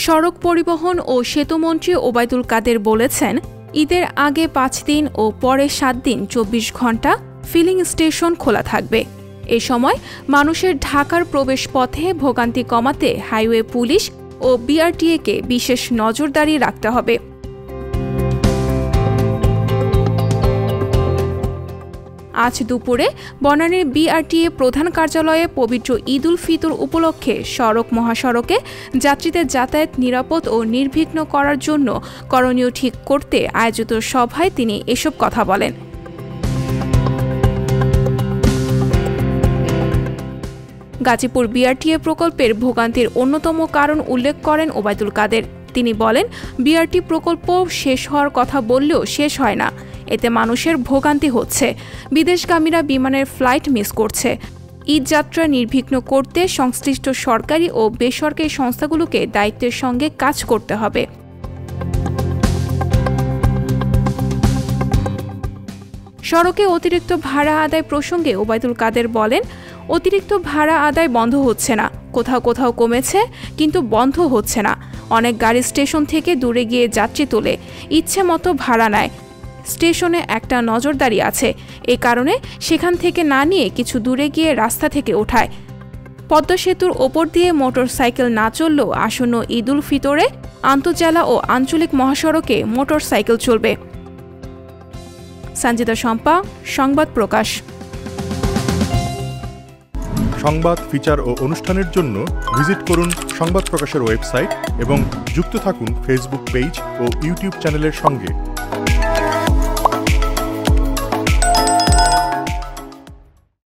সড়ক পরিবহন ও সেতুমন্ত্রী ওবায়দুল কাদের বলেছেন, ঈদের আগে 5 দিন ও পরে 7 দিন 24 ঘণ্টা ফিলিং স্টেশন খোলা থাকবে। এ সময় মানুষের ঢাকার প্রবেশ পথে ভোগান্তি কমাতে হাইওয়ে পুলিশ ও বিআরটিএ-কে বিশেষ নজরদারি রাখতে হবে। আজ দুপুরে বনানীর বিআরটিএ প্রধান কার্যালয়ে পবিত্র ঈদ উল ফিতর উপলক্ষে সড়ক মহাসড়কে যাত্রীদের যাতায়াত নিরাপদ ও নির্বিঘ্ন করার জন্য করণীয় ঠিক করতে আয়োজিত সভায় তিনি এসব কথা বলেন। গাজীপুর বিআরটিএ প্রকল্পের ভোগান্তির অন্যতম কারণ উল্লেখ করেন ওবায়দুল কাদের। তিনি বলেন, বিআরটি প্রকল্প শেষ হওয়ার কথা বললেও শেষ হয় না। এতে মানুষের ভোগান্তি হচ্ছে, বিদেশগামীরা বিমানের ফ্লাইট মিস করছে। ঈদ যাত্রা নির্বিঘ্ন করতে সংশ্লিষ্ট সরকারি ও বেসরকারি সংস্থাগুলোকে দায়িত্বের সঙ্গে কাজ করতে হবে। সড়কে অতিরিক্ত ভাড়া আদায় প্রসঙ্গে ওবায়দুল কাদের বলেন, অতিরিক্ত ভাড়া আদায় বন্ধ হচ্ছে না, কোথাও কোথাও কমেছে, কিন্তু বন্ধ হচ্ছে না। অনেক গাড়ি স্টেশন থেকে দূরে গিয়ে যাত্রী তোলে, ইচ্ছে মতো ভাড়া নেয়। স্টেশনে একটা নজরদারি আছে, এ কারণে সেখান থেকে না নিয়ে কিছু দূরে গিয়ে রাস্তা থেকে ওঠায়। পদ্মা সেতুর ওপর দিয়ে মোটরসাইকেল না চললেও আসন্ন ঈদ উল ফিতরে আন্তঃজেলা ও আঞ্চলিক মহাসড়কে মোটরসাইকেল চলবে। সঞ্জিতা শম্পা, সংবাদ প্রকাশ। সংবাদ, ফিচার ও অনুষ্ঠানের জন্য ভিজিট করুন সংবাদ প্রকাশের ওয়েবসাইট এবং যুক্ত থাকুন ফেসবুক পেজ ও ইউটিউব চ্যানেলের সঙ্গে।